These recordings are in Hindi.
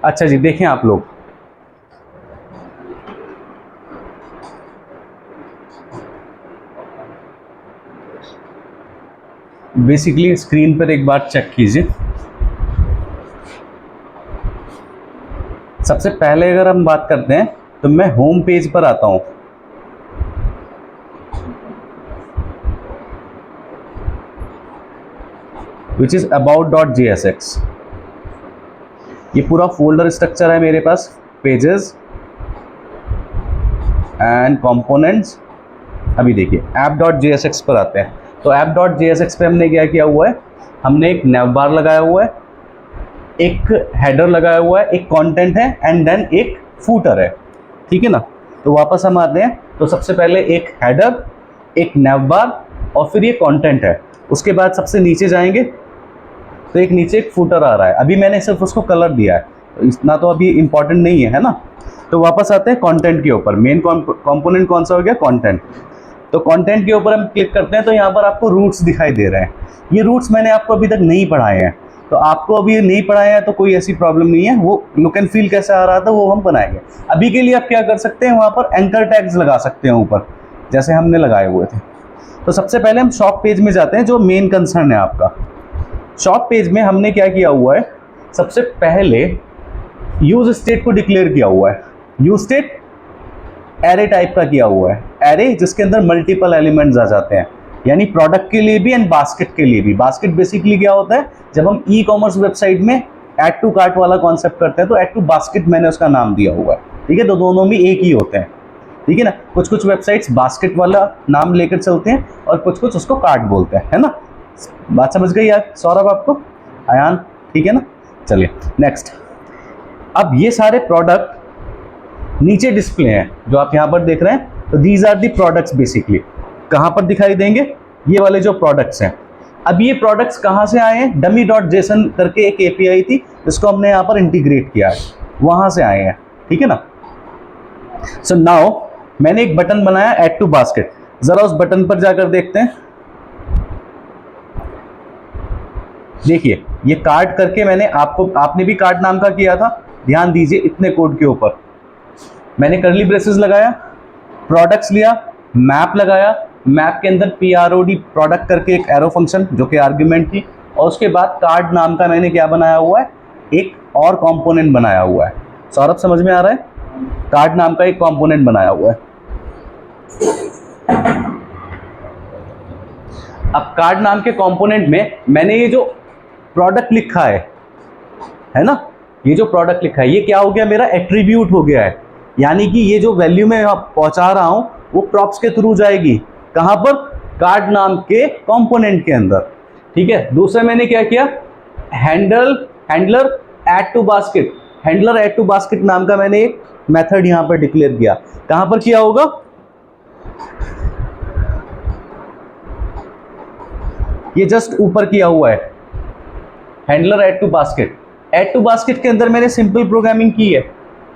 अच्छा जी, देखें आप लोग, बेसिकली स्क्रीन पर एक बार चेक कीजिए। सबसे पहले अगर हम बात करते हैं तो मैं होम पेज पर आता हूं। Which is about.jsx। ये पूरा फोल्डर स्ट्रक्चर है मेरे पास, पेजेस एंड कंपोनेंट्स। अभी देखिए app.jsx पर आते हैं। तो app.jsx पे हमने क्या किया हुआ है, हमने एक nav बार लगाया हुआ है, एक हेडर लगाया हुआ है, एक कंटेंट है एंड देन एक फूटर है। ठीक है ना। तो वापस हम आते हैं, तो सबसे पहले एक हेडर, एक nav बार और फिर ये कंटेंट है। उसके बाद सबसे नीचे जाएंगे तो एक नीचे एक फूटर आ रहा है। अभी मैंने सिर्फ उसको कलर दिया है, तो इतना तो अभी इंपॉर्टेंट नहीं है ना। तो वापस आते हैं कंटेंट के ऊपर। मेन कंपोनेंट कौन सा हो गया, कंटेंट। तो कंटेंट के ऊपर हम क्लिक करते हैं तो यहाँ पर आपको रूट्स दिखाई दे रहे हैं। ये रूट्स मैंने आपको अभी तक नहीं पढ़ाए हैं, तो आपको अभी नहीं पढ़ाए हैं तो कोई ऐसी प्रॉब्लम नहीं है। वो लुक एंड फील कैसे आ रहा था वो हम बनाएंगे। अभी के लिए आप क्या कर सकते हैं, वहाँ पर एंकर टैग्स लगा सकते हैं ऊपर, जैसे हमने लगाए हुए थे। तो सबसे पहले हम शॉप पेज में जाते हैं, जो मेन कंसर्न है आपका। शॉप पेज में हमने क्या किया हुआ है, सबसे पहले यूज स्टेट को डिक्लेयर किया हुआ है। यूज स्टेट एरे टाइप का किया हुआ है, एरे जिसके अंदर मल्टीपल एलिमेंट्स आ जाते हैं, यानी प्रोडक्ट के लिए भी एंड बास्केट के लिए भी। बास्केट बेसिकली क्या होता है, जब हम ई कॉमर्स वेबसाइट में ऐड टू कार्ट वाला कॉन्सेप्ट करते हैं तो ऐड टू बास्केट मैंने उसका नाम दिया हुआ है। ठीक है, तो दोनों में एक ही होते हैं। ठीक है ना। कुछ कुछ वेबसाइट्स बास्केट वाला नाम लेकर चलते हैं और कुछ कुछ उसको कार्ट बोलते हैं, है ना। बात समझ गई यार सौरभ आपको, आयान, ठीक है ना। चलिए नेक्स्ट। अब ये सारे प्रोडक्ट नीचे डिस्प्ले हैं जो आप यहाँ पर देख रहे हैं। तो these are the products basically. कहाँ पर दिखाई देंगे, ये वाले जो प्रोडक्ट्स हैं। अब ये प्रोडक्ट्स कहाँ से आए हैं, dummy.json करके एक एपीआई थी जिसको हमने यहाँ पर इंटीग्रेट किया है, वहाँ से आए हैं। ठीक है ना। सो नाउ मैंने एक बटन बनाया ऐड टू बास्केट। जरा उस बटन पर जाकर देखते हैं। देखिए ये कार्ड करके मैंने आपने भी कार्ड नाम का किया था, ध्यान दीजिए इतने कोड के ऊपर। मैंने कर्ली ब्रेसेस लगाया, प्रोडक्ट्स लिया, मैप लगाया, मैप के अंदर PROD प्रोडक्ट करके एक एरो फंक्शन जो कि आर्ग्यूमेंट थी, और उसके बाद कार्ड नाम का मैंने क्या बनाया हुआ है, एक और कंपोनेंट बनाया हुआ है। सौरभ समझ में आ रहा है, कार्ड नाम का एक कंपोनेंट बनाया हुआ है। अब कार्ड नाम के कंपोनेंट में मैंने ये जो प्रोडक्ट लिखा है ना, ये जो प्रोडक्ट लिखा है ये क्या हो गया, मेरा एट्रीब्यूट हो गया है। यानी कि ये जो वैल्यू मैं पहुंचा रहा हूं वो प्रॉप्स के थ्रू जाएगी। कहां पर, कार्ड नाम के कंपोनेंट के अंदर। ठीक है। दूसरा मैंने क्या किया, handler add to basket. Handler add to basket नाम का मैंने एक मेथड यहां पर डिक्लेयर किया। कहां पर किया होगा, ये जस्ट ऊपर किया हुआ है, handler add to basket. Add to basket के अंदर मैंने सिंपल प्रोग्रामिंग की है।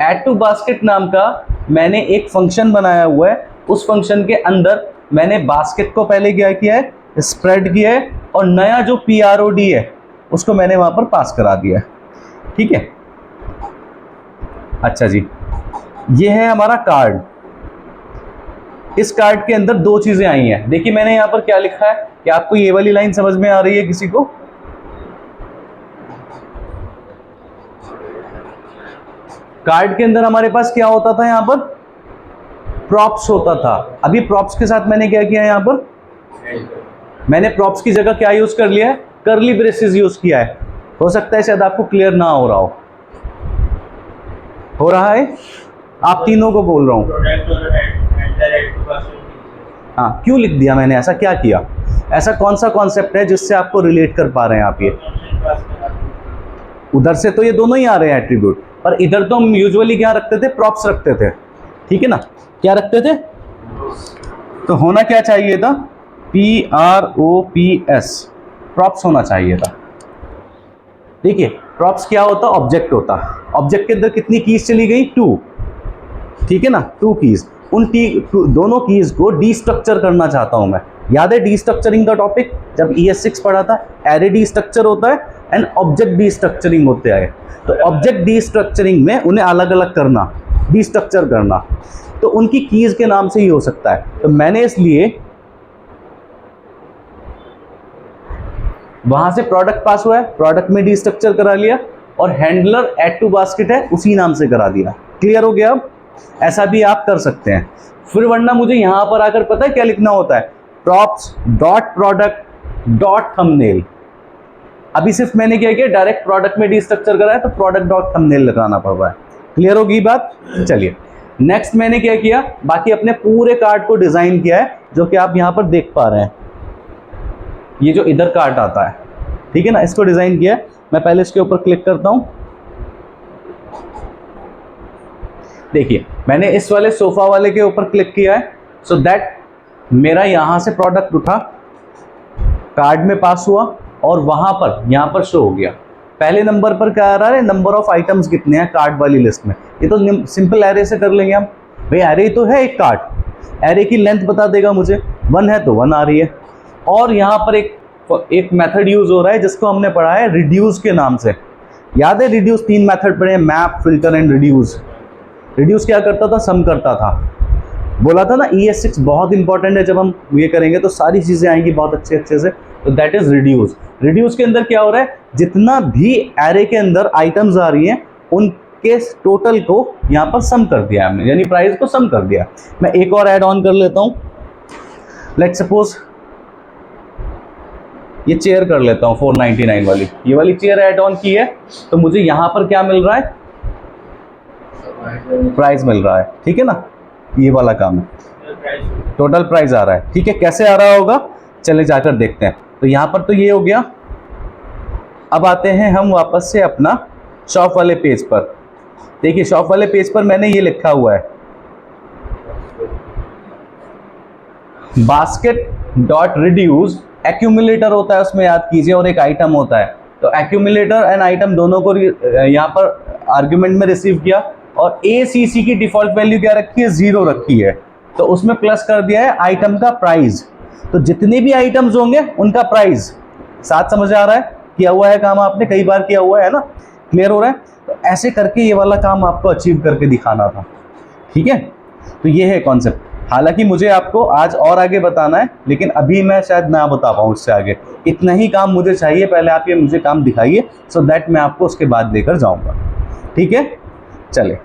ऐड टू बास्केट नाम का मैंने एक फंक्शन बनाया हुआ है। उस फंक्शन के अंदर मैंने बास्केट को पहले क्या किया है, स्प्रेड किया है, और नया जो PROD है उसको मैंने वहां पर पास करा दिया है। ठीक है। अच्छा जी, ये है हमारा कार्ड। इस कार्ड के अंदर दो चीजें आई हैं। देखिए मैंने यहां पर क्या लिखा है, कि आपको ये वाली लाइन समझ में आ रही है किसी को, कार्ड के अंदर हमारे पास क्या होता था, यहां पर प्रॉप्स होता था। अभी प्रॉप्स के साथ मैंने क्या किया है, यहां पर मैंने प्रॉप्स की जगह क्या यूज कर लिया है, कर्ली ब्रेसेस यूज किया है। हो सकता है शायद आपको क्लियर ना हो रहा हो रहा है, आप तीनों को बोल रहा हूं। हाँ, क्यों लिख दिया मैंने, ऐसा क्या किया, ऐसा कौन सा कॉन्सेप्ट है जिससे आपको रिलेट कर पा रहे हैं आप। ये उधर से तो ये दोनों ही आ रहे हैं एट्रीब्यूट, पर इधर तो हम यूजुअली क्या रखते थे, प्रॉप्स रखते थे। ठीक है ना, क्या रखते थे, तो होना क्या चाहिए था, PROPS, प्रॉप्स होना चाहिए था। देखिए प्रॉप्स क्या होता, ऑब्जेक्ट होता। ऑब्जेक्ट के अंदर कितनी कीज चली गई, 2। ठीक है ना, 2 कीज। उन दोनों कीज को डीस्ट्रक्चर करना चाहता हूं मैं। याद है डीस्ट्रक्चरिंग का टॉपिक, जब ES6 पढ़ा था, एरे डीस्ट्रक्चर होता है। एंड ऑब्जेक्ट डिस्ट्रक्चरिंग होते आए। तो ऑब्जेक्ट डिस्ट्रक्चरिंग में उन्हें अलग अलग करना, डिस्ट्रक्चर करना, तो उनकी कीज के नाम से ही हो सकता है। तो मैंने इसलिए वहां से प्रोडक्ट पास हुआ है, प्रोडक्ट में डिस्ट्रक्चर करा लिया, और हैंडलर ऐड टू बास्केट है उसी नाम से करा दिया। क्लियर हो गया? अब ऐसा भी आप कर सकते हैं। फिर वरना मुझे यहां पर आकर पता है क्या लिखना होता है, props dot product dot thumbnail. अभी सिर्फ मैंने क्या किया, डायरेक्ट प्रोडक्ट में डिस्ट्रक्चर करा है तो प्रोडक्ट डॉट थंबनेल लगाना पड़ रहा है। क्लियर होगी बात? चलिए नेक्स्ट मैंने क्या किया, बाकी अपने पूरे कार्ड को डिजाइन किया है, जो कि आप यहां पर देख पा रहे हैं। ये जो इधर कार्ड आता है, ठीक है ना, इसको डिजाइन किया है। मैं पहले इसके ऊपर क्लिक करता हूं। देखिए मैंने इस वाले सोफा वाले के ऊपर क्लिक किया है, सो दैट मेरा यहां से प्रोडक्ट उठा, कार्ड में पास हुआ, और वहां पर यहां पर शो हो गया। पहले नंबर पर क्या आ रहा है, नंबर ऑफ आइटम्स कितने हैं कार्ड वाली लिस्ट में। ये तो सिंपल एरे से कर लेंगे हम, भाई एरे तो है एक कार्ड, एरे की लेंथ बता देगा मुझे, 1 है तो 1 आ रही है। और यहाँ पर एक मेथड यूज हो रहा है जिसको हमने पढ़ा है रिड्यूस के नाम से। याद है रिड्यूस, 3 मेथड पढ़े हैं, map, filter and reduce. Reduce क्या करता था, सम करता था। बोला था ना ES6 बहुत इंपॉर्टेंट है, जब हम ये करेंगे तो सारी चीजें आएंगी बहुत अच्छे से। तो दैट इज रिड्यूस। रिड्यूस के अंदर क्या हो रहा है, जितना भी एरे के अंदर आइटम्स आ रही हैं उनके टोटल को यहाँ पर सम कर दिया हमने, यानी प्राइस को सम कर दिया। मैं एक और ऐड ऑन कर लेता हूँ, लेट्स सपोज ये चेयर कर लेता हूँ 499 वाली, ये वाली चेयर ऐड ऑन की है, तो मुझे यहाँ पर क्या मिल रहा है, प्राइस मिल रहा है, ठीक है ना, ये वाला काम है, टोटल प्राइस आ रहा है। ठीक है, कैसे आ रहा होगा चले जाकर देखते हैं। तो यहाँ पर तो ये हो गया। अब आते हैं हम वापस से अपना शॉप वाले पेज पर। देखिए शॉप वाले पेज पर मैंने ये लिखा हुआ है, बास्केट डॉट रिड्यूस, एक्यूमुलेटर होता है उसमें, याद कीजिए, और एक आइटम होता है। तो एक्यूमुलेटर एंड आइटम दोनों को यहाँ पर आर्ग्यूमेंट में रिसीव किया, और ACC की डिफॉल्ट वैल्यू क्या रखी है, 0 रखी है, तो उसमें प्लस कर दिया है आइटम का प्राइस। तो जितने भी आइटम्स होंगे उनका प्राइस साथ, समझ आ रहा है, किया हुआ है काम आपने, कई बार किया हुआ है ना, क्लियर हो रहा है। तो ऐसे करके ये वाला काम आपको अचीव करके दिखाना था, ठीक है। तो ये है कॉन्सेप्ट। हालांकि मुझे आपको आज और आगे बताना है, लेकिन अभी मैं शायद ना बता पाऊँ इससे आगे, इतना ही काम मुझे चाहिए। पहले आप ये मुझे काम दिखाइए, सो दैट मैं आपको उसके बाद लेकर जाऊंगा, ठीक है। चले।